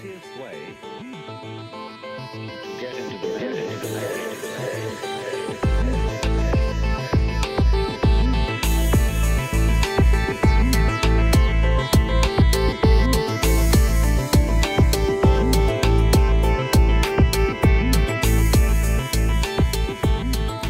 meditative way. Get into the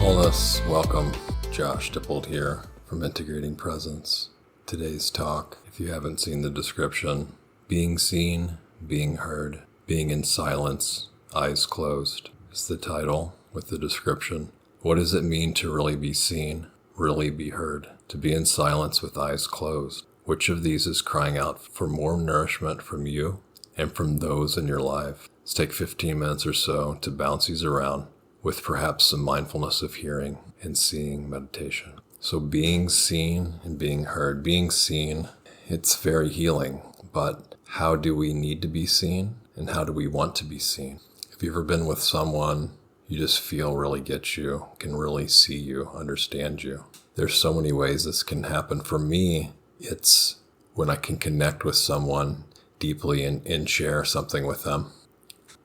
Wellness, welcome. Josh Dippold here from Integrating Presence. Today's talk, if you haven't seen the description, being seen, being heard, being in silence, eyes closed, is the title with the description. What does it mean to really be seen, really be heard, to be in silence with eyes closed? Which of these is crying out for more nourishment from you and from those in your life? Let's take 15 minutes or so to bounce these around with perhaps some mindfulness of hearing and seeing meditation. So being seen and being heard. Being seen, it's very healing, but how do we need to be seen and how do we want to be seen? Have you ever been with someone you just feel really gets you, can really see you, understand you? There's so many ways this can happen. For me, it's when I can connect with someone deeply and share something with them.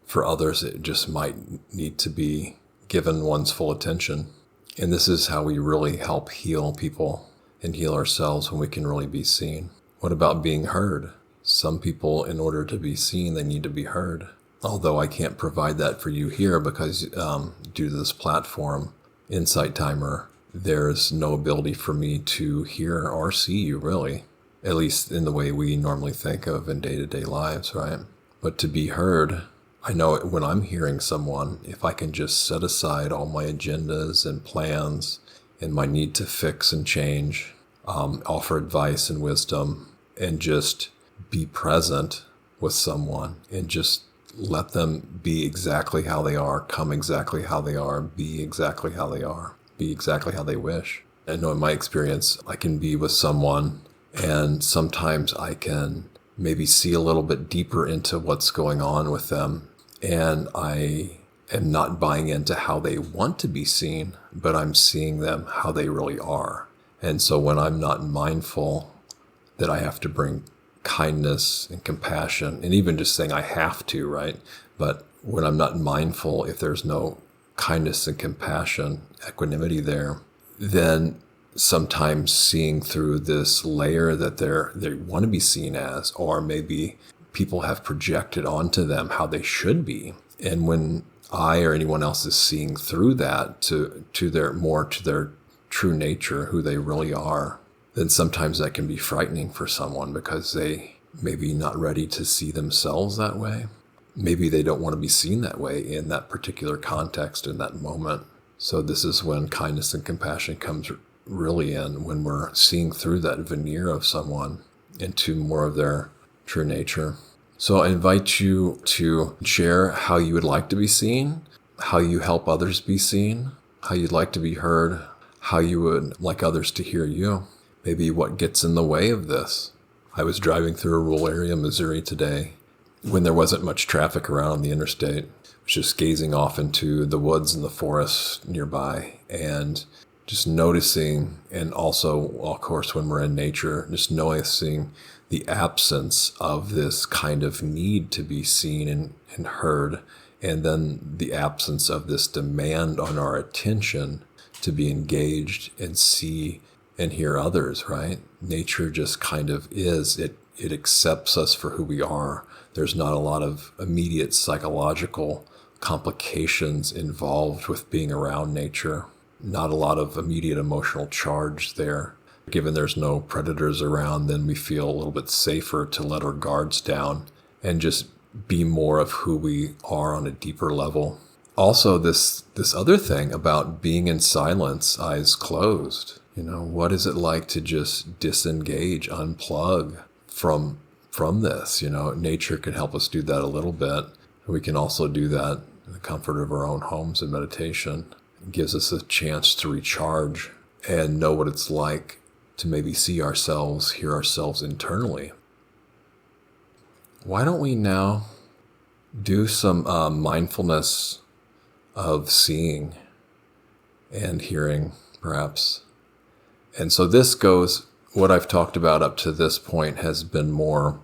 For others, it just might need to be given one's full attention. And this is how we really help heal people and heal ourselves when we can really be seen. What about being heard? Some people, in order to be seen, they need to be heard. Although I can't provide that for you here because due to this platform, Insight Timer, there's no ability for me to hear or see you really, at least in the way we normally think of in day-to-day lives, right? But to be heard, I know when I'm hearing someone, if I can just set aside all my agendas and plans and my need to fix and change, offer advice and wisdom, and just be present with someone and just let them be exactly how they are, come exactly how they are, be exactly how they are, be exactly how they wish. I know in my experience, I can be with someone and sometimes I can maybe see a little bit deeper into what's going on with them. And I am not buying into how they want to be seen, but I'm seeing them how they really are. And so when I'm not mindful that I have to bring kindness and compassion, and even just saying I have to, right? But when I'm not mindful, if there's no kindness and compassion, equanimity there, then sometimes seeing through this layer that they want to be seen as, or maybe people have projected onto them how they should be. And when I or anyone else is seeing through that to their true nature, who they really are, then sometimes that can be frightening for someone because they may be not ready to see themselves that way. Maybe they don't want to be seen that way in that particular context, in that moment. So this is when kindness and compassion comes really in, when we're seeing through that veneer of someone into more of their true nature. So I invite you to share how you would like to be seen, how you help others be seen, how you'd like to be heard, how you would like others to hear you, maybe what gets in the way of this. I was driving through a rural area in Missouri today when there wasn't much traffic around on the interstate. I was just gazing off into the woods and the forests nearby and just noticing, and also, of course, when we're in nature, just noticing the absence of this kind of need to be seen and heard, and then the absence of this demand on our attention to be engaged and see and hear others, right? Nature just kind of is. It accepts us for who we are. There's not a lot of immediate psychological complications involved with being around nature. Not a lot of immediate emotional charge there. Given there's no predators around, then we feel a little bit safer to let our guards down and just be more of who we are on a deeper level. Also, this other thing about being in silence, eyes closed. What is it like to just disengage, unplug from this? Nature can help us do that a little bit. We can also do that in the comfort of our own homes in meditation. It gives us a chance to recharge and know what it's like to maybe see ourselves, hear ourselves internally. Why don't we now do some mindfulness of seeing and hearing, perhaps? And so this goes, what I've talked about up to this point has been more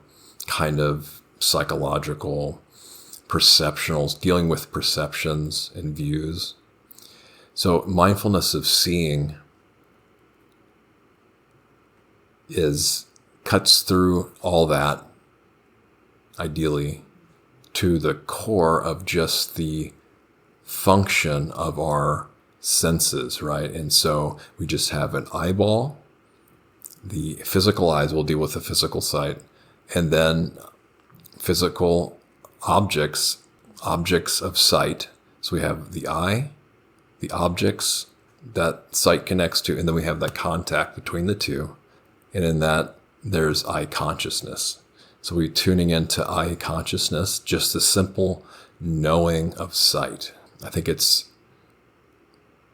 kind of psychological, perceptional, dealing with perceptions and views. So mindfulness of seeing cuts through all that, ideally, to the core of just the function of our senses, right? And so we just have an eyeball. The physical eyes will deal with the physical sight, and then physical objects of sight. So we have the eye, the objects that sight connects to, and then we have that contact between the two. And in that, there's eye consciousness. So we're tuning into eye consciousness, just the simple knowing of sight. I think it's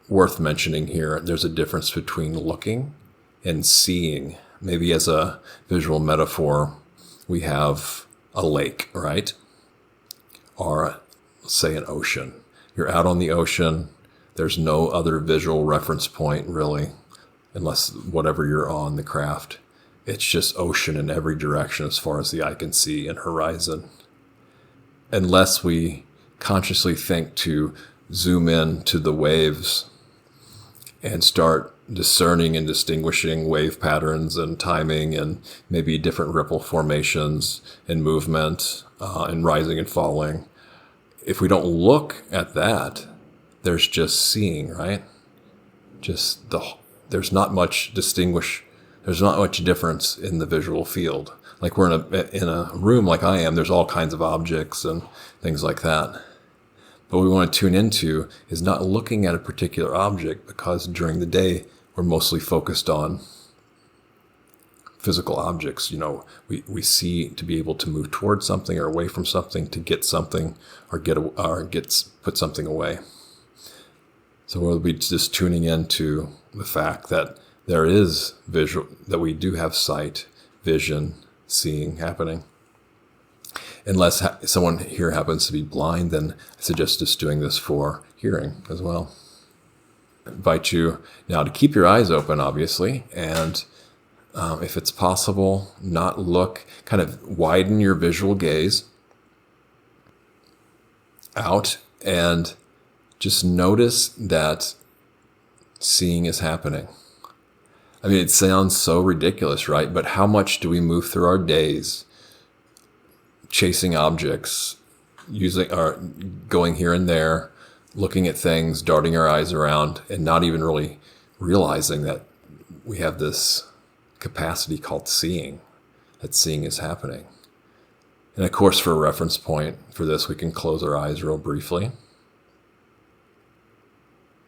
worth mentioning here, there's a difference between looking and seeing. Maybe as a visual metaphor, we have a lake, right? Or say an ocean. You're out on the ocean. There's no other visual reference point really, unless whatever you're on, the craft. It's just ocean in every direction as far as the eye can see and horizon. Unless we consciously think to zoom in to the waves and start discerning and distinguishing wave patterns and timing and maybe different ripple formations and movement and rising and falling. If we don't look at that, there's just seeing, right? There's not much difference in the visual field. Like we're in a room like I am, there's all kinds of objects and things like that. But what we want to tune into is not looking at a particular object, because during the day, we're mostly focused on physical objects. We see to be able to move towards something or away from something, to get something or put something away. So we'll be just tuning into the fact that there is visual, that we do have sight, vision, seeing happening. Unless someone here happens to be blind, then I suggest just doing this for hearing as well. I invite you now to keep your eyes open, obviously, and if it's possible, not look, kind of widen your visual gaze out and just notice that seeing is happening. I mean, it sounds so ridiculous, right? But how much do we move through our days chasing objects, going here and there, looking at things, darting our eyes around, and not even really realizing that we have this capacity called seeing, that seeing is happening. And of course, for a reference point for this, we can close our eyes real briefly.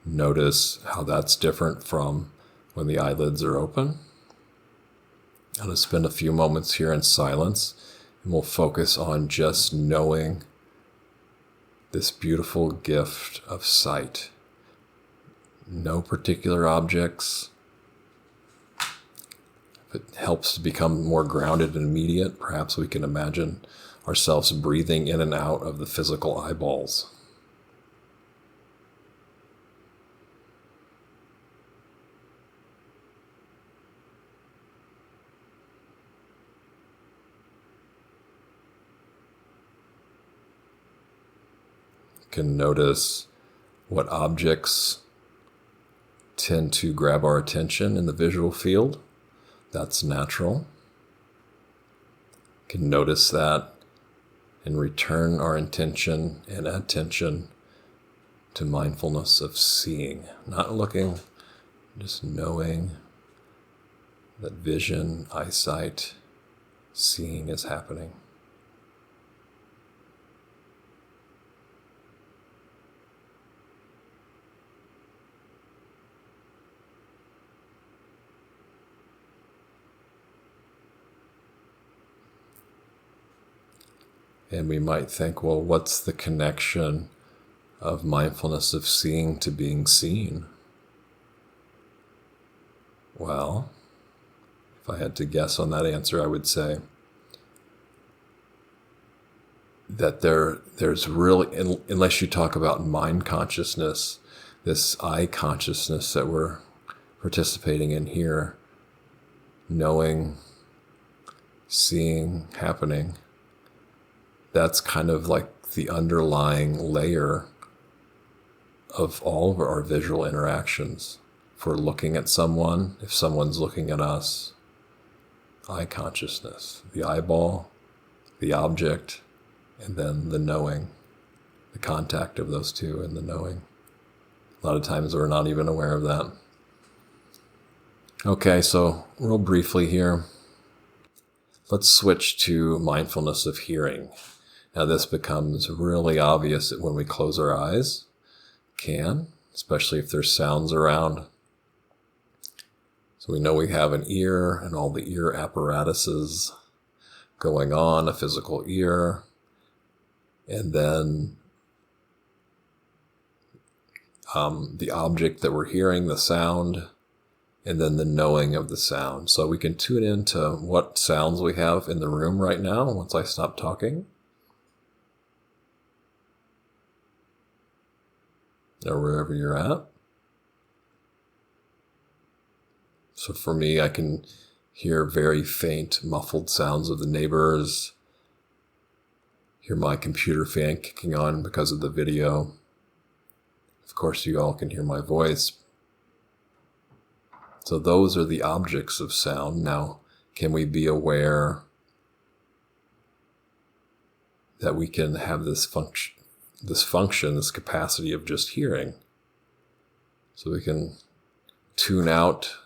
Notice how that's different from when the eyelids are open. I'm going to spend a few moments here in silence, and we'll focus on just knowing this beautiful gift of sight. No particular objects. If it helps to become more grounded and immediate, perhaps we can imagine ourselves breathing in and out of the physical eyeballs. Can notice what objects tend to grab our attention in the visual field. That's natural. Can notice that and return our intention and attention to mindfulness of seeing, not looking, just knowing that vision, eyesight, seeing is happening. And we might think, well, what's the connection of mindfulness of seeing to being seen? Well, if I had to guess on that answer, I would say that there's really, unless you talk about mind consciousness, this eye consciousness that we're participating in here, knowing, seeing, happening, that's kind of like the underlying layer of all of our visual interactions. If we're looking at someone, if someone's looking at us, eye consciousness, the eyeball, the object, and then the knowing, the contact of those two and the knowing. A lot of times we're not even aware of that. Okay, so real briefly here, let's switch to mindfulness of hearing. Now this becomes really obvious when we close our eyes, especially if there's sounds around. So we know we have an ear and all the ear apparatuses going on, a physical ear, and then the object that we're hearing, the sound, and then the knowing of the sound. So we can tune into what sounds we have in the room right now once I stop talking, or wherever you're at. So for me, I can hear very faint, muffled sounds of the neighbors, hear my computer fan kicking on because of the video. Of course, you all can hear my voice. So those are the objects of sound. Now, can we be aware that we can have this function, this capacity of just hearing? So we can tune out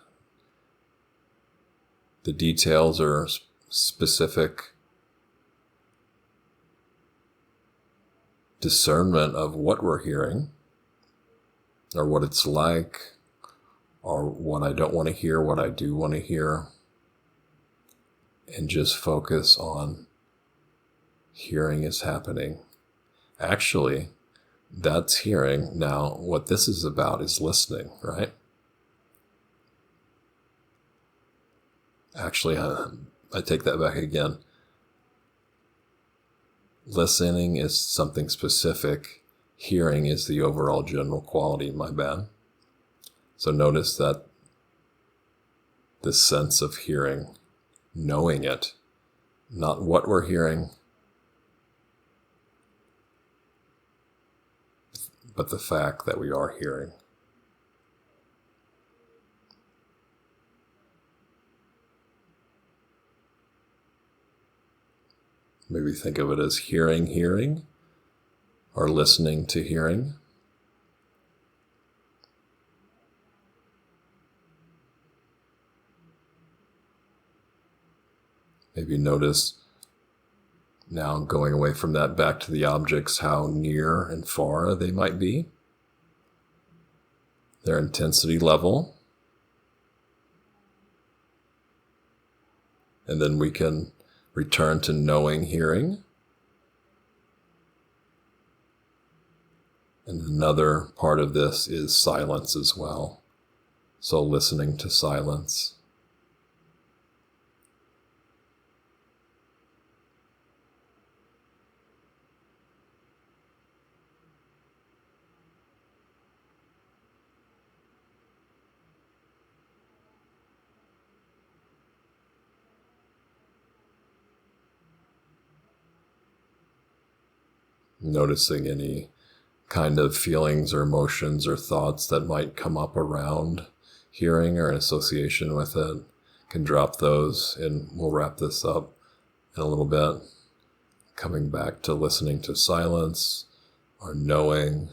the details or specific discernment of what we're hearing, or what it's like, or what I don't want to hear, what I do want to hear, and just focus on hearing is happening. Actually, that's hearing. Now, what this is about is listening, right? Actually, I take that back again. Listening is something specific. Hearing is the overall general quality, my bad. So notice that this sense of hearing, knowing it, not what we're hearing, but the fact that we are hearing. Maybe think of it as hearing, or listening to hearing. Maybe notice, now going away from that back to the objects, how near and far they might be, their intensity level. And then we can return to knowing hearing. And another part of this is silence as well. So listening to silence. Noticing any kind of feelings or emotions or thoughts that might come up around hearing or in association with it. Can drop those, and we'll wrap this up in a little bit. Coming back to listening to silence, or knowing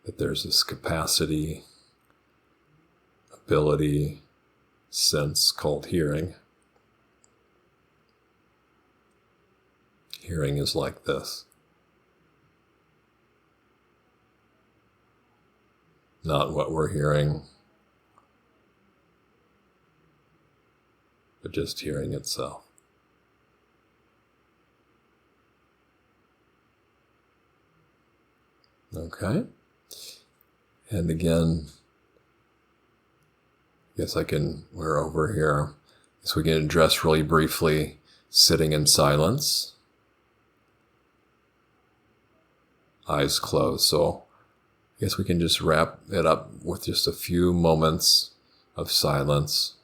that there's this capacity, ability, sense called hearing. Hearing is like this. Not what we're hearing, but just hearing itself. Okay. And again, I guess we're over here. So we can address really briefly sitting in silence. Eyes closed. So I guess we can just wrap it up with just a few moments of silence.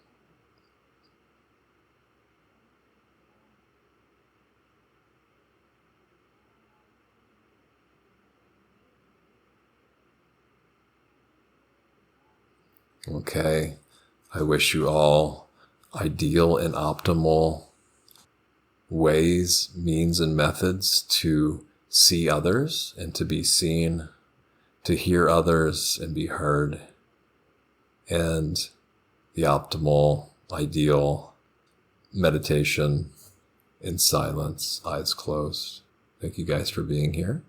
Okay. I wish you all ideal and optimal ways, means, and methods to see others and to be seen, to hear others and be heard, and the optimal, ideal meditation in silence, eyes closed. Thank you guys for being here.